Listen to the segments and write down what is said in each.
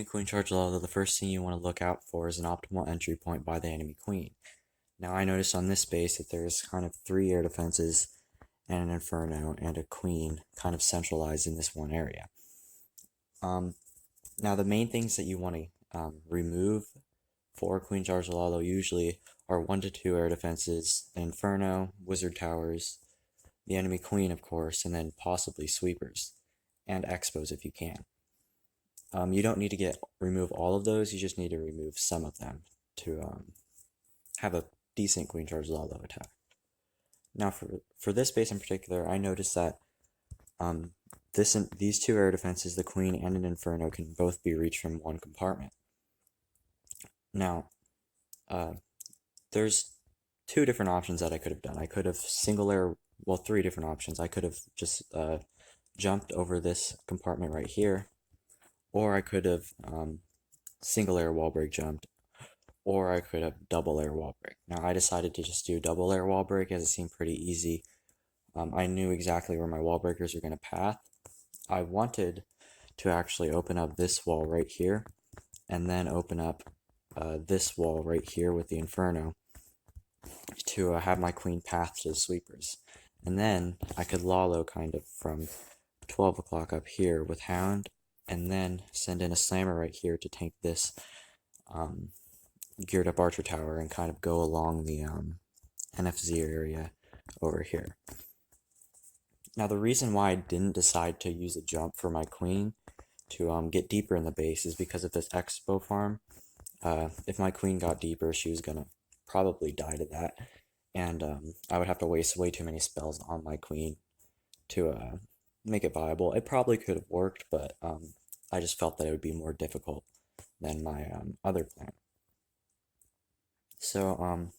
Queen charge Lalo, the first thing you want to look out for is an optimal entry point by the enemy queen. Now I noticed on this base that there's kind of 3 air defenses and an inferno and a queen kind of centralized in this one area. Now the main things that you want to remove for Queen charge Lalo usually are 1 to 2 air defenses, an inferno, wizard towers, the enemy queen of course, and then possibly sweepers and expos if you can. You don't need to remove all of those, you just need to remove some of them to have a decent Queen charge Lalo attack. Now for this base in particular, I noticed that these 2 air defenses, the Queen and an Inferno, can both be reached from one compartment. Now, there's 2 different options that I could have done. I could have well, 3 different options. I could have just jumped over this compartment right here, or I could have single air wall break jumped, or I could have double air wall break. Now I decided to just do double air wall break as it seemed pretty easy. I knew exactly where my wall breakers were going to path. I wanted to actually open up this wall right here, and then open up this wall right here with the Inferno to have my queen path to the sweepers. And then I could Lalo kind of from 12 o'clock up here with Hound, and then send in a Slammer right here to tank this geared up Archer Tower and kind of go along the NFZ area over here. Now the reason why I didn't decide to use a jump for my queen to get deeper in the base is because of this expo farm. If my queen got deeper, she was gonna probably die to that, and I would have to waste way too many spells on my queen to make it viable. It probably could have worked, but I just felt that it would be more difficult than my other plan. So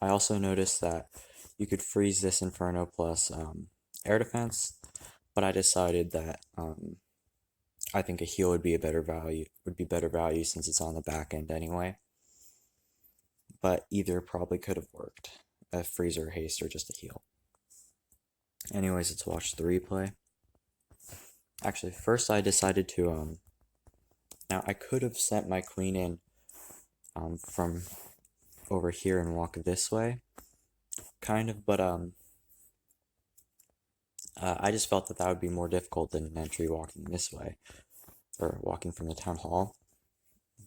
I also noticed that you could freeze this Inferno plus air defense, but I decided that I think a heal would be better value since it's on the back end anyway. But either probably could have worked, a freeze or a haste or just a heal. Anyways, let's watch the replay. Actually, first I decided to now I could have sent my queen in from over here and walk this way, kind of, but I just felt that would be more difficult than an entry walking this way, or walking from the town hall.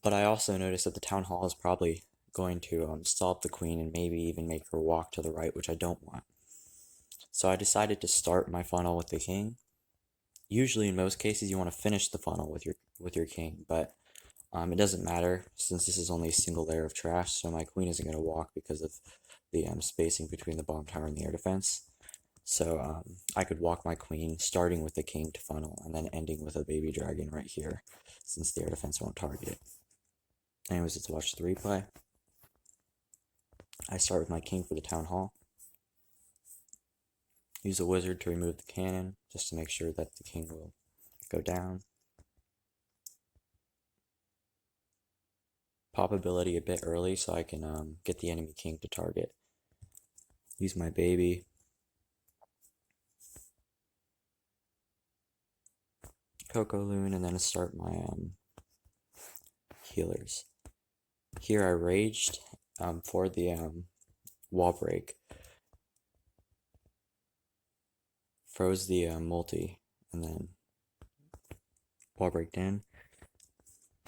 But I also noticed that the town hall is probably going to stop the queen and maybe even make her walk to the right, which I don't want. So I decided to start my funnel with the king. Usually, in most cases, you want to finish the funnel with your king, but it doesn't matter since this is only a single layer of trash, so my queen isn't going to walk because of the spacing between the bomb tower and the air defense. So I could walk my queen starting with the king to funnel and then ending with a baby dragon right here since the air defense won't target it. Anyways, let's watch the replay. I start with my king for the town hall. Use a wizard to remove the cannon just to make sure that the king will go down. Pop ability a bit early so I can get the enemy king to target. Use my baby. Coco Loon, and then start my healers. Here I raged for the wall break. Froze the multi, and then wall breaked in.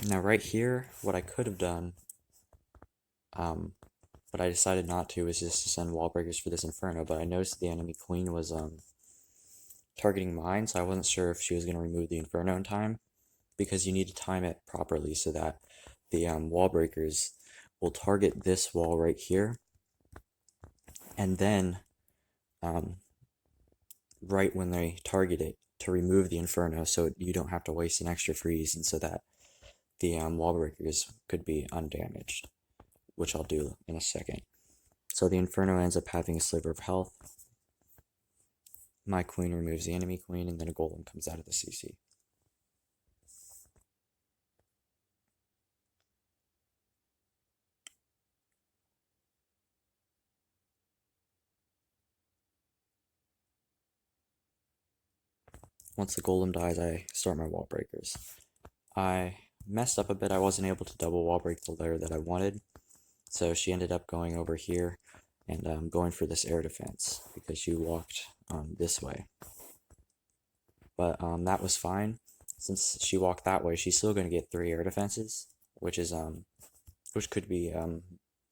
Now right here, what I could have done, but I decided not to, is just to send wall breakers for this Inferno, but I noticed the enemy queen was targeting mine, so I wasn't sure if she was going to remove the Inferno in time, because you need to time it properly so that the wall breakers will target this wall right here, and then right when they target it, to remove the Inferno so you don't have to waste an extra freeze, and so that the wall breakers could be undamaged, which I'll do in a second. So the Inferno ends up having a sliver of health. My queen removes the enemy queen, and then a golem comes out of the CC. Once the golem dies, I start my wall breakers. I messed up a bit. I wasn't able to double wall break the layer that I wanted, so she ended up going over here and going for this air defense because she walked this way. But that was fine. Since she walked that way, she's still going to get 3 air defenses, which is which could be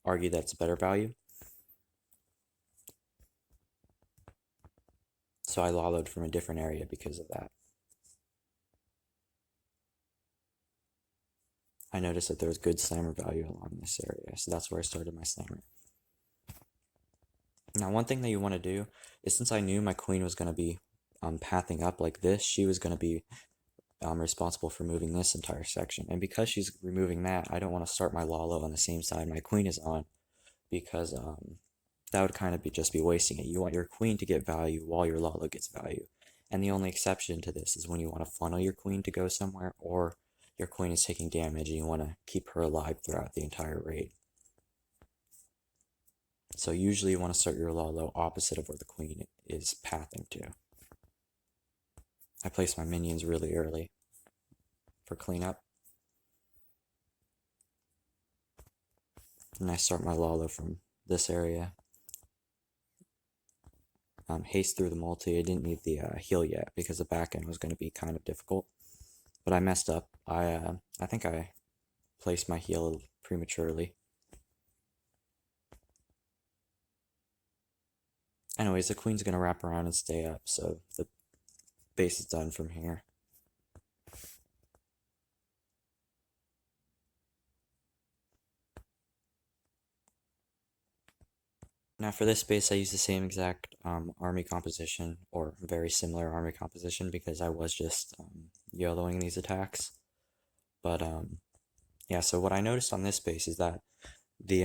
argued that's better value. So I laloed from a different area because of that. I noticed that there was good slammer value along this area, so that's where I started my slammer. Now, one thing that you want to do is, since I knew my queen was going to be pathing up like this, she was going to be responsible for moving this entire section. And because she's removing that, I don't want to start my Lalo on the same side my queen is on, because that would kind of just be wasting it. You want your queen to get value while your Lalo gets value. And the only exception to this is when you want to funnel your queen to go somewhere, or your queen is taking damage and you want to keep her alive throughout the entire raid. So usually you want to start your Lalo opposite of where the queen is pathing to. I place my minions really early for cleanup. And I start my Lalo from this area. Haste through the multi. I didn't need the heal yet because the back end was going to be kind of difficult. But I messed up. I think I placed my heal prematurely. Anyways, the queen's going to wrap around and stay up, so the base is done from here. Now for this base, I use the same exact army composition, or very similar army composition, because I was just YOLOing these attacks. But yeah, so what I noticed on this base is that the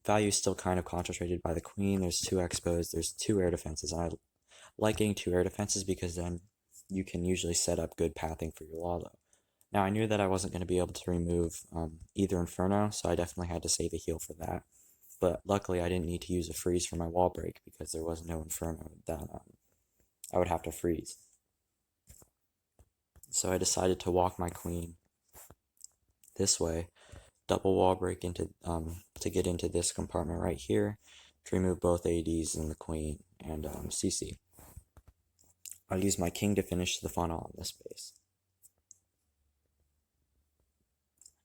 value is still kind of concentrated by the queen. There's 2 expos, there's 2 air defenses, and I like getting 2 air defenses because then you can usually set up good pathing for your Lalo. Now I knew that I wasn't going to be able to remove either Inferno, so I definitely had to save a heal for that. But luckily I didn't need to use a freeze for my wall break because there was no Inferno that I would have to freeze. So I decided to walk my queen this way, double wall break into to get into this compartment right here to remove both ADs and the queen and CC. I'll use my king to finish the funnel on this base.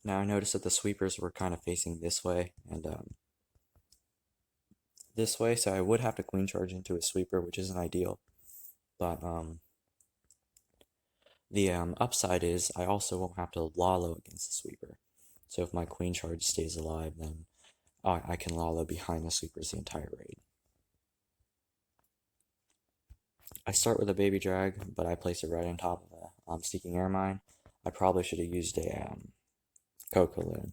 Now I noticed that the sweepers were kind of facing this way and this way, so I would have to queen charge into a sweeper, which isn't ideal. But the upside is I also won't have to Lalo against the sweeper. So if my queen charge stays alive, then I can Lalo behind the sweepers the entire raid. I start with a baby drag, but I place it right on top of a Seeking Air Mine. I probably should have used a Coco Loon.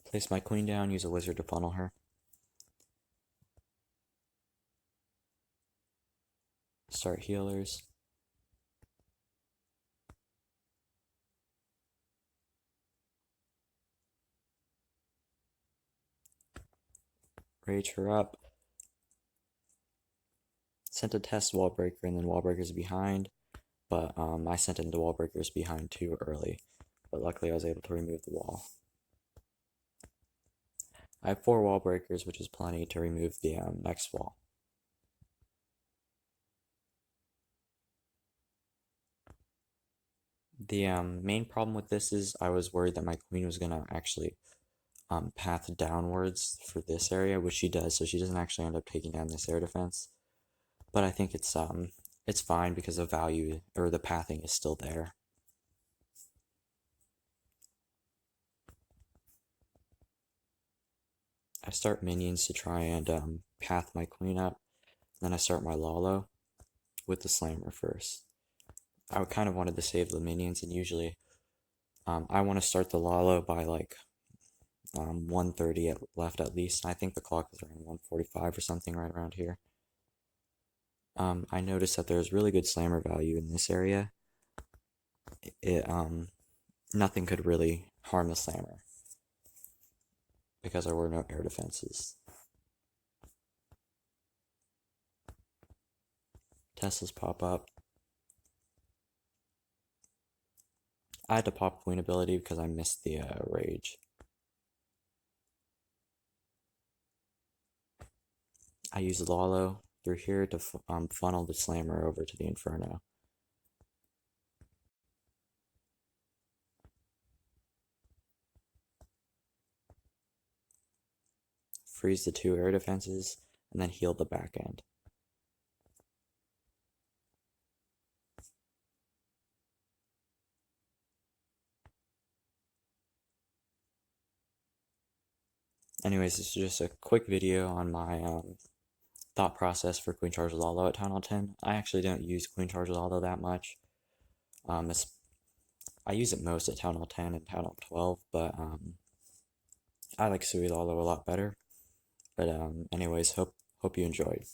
Place my queen down, use a wizard to funnel her. Start healers. Rage her up. Sent a test wall breaker and then wall breakers behind, but I sent in the wall breakers behind too early. But luckily I was able to remove the wall. I have 4 wall breakers, which is plenty to remove the next wall. The main problem with this is I was worried that my queen was going to actually path downwards for this area, which she does, so she doesn't actually end up taking down this air defense. But I think it's fine because the value, or the pathing, is still there. I start minions to try and path my queen up. Then I start my Lalo with the slammer first. I kind of wanted to save the minions, and usually I want to start the Lalo by like 1:30 left at least. I think the clock is around 1:45 or something right around here. I noticed that there's really good slammer value in this area. Nothing could really harm the slammer because there were no air defenses. Teslas pop up. I had to pop Queen ability because I missed the rage. I used Lalo through here to funnel the Slammer over to the Inferno. Freeze the two air defenses, and then heal the back end. Anyways, this is just a quick video on my thought process for Queen Charge Lalo at Town Hall 10. I actually don't use Queen Charge Lalo that much. I use it most at Town Hall 10 and Town Hall 12, but I like Sui Lalo a lot better. But anyways, hope you enjoyed.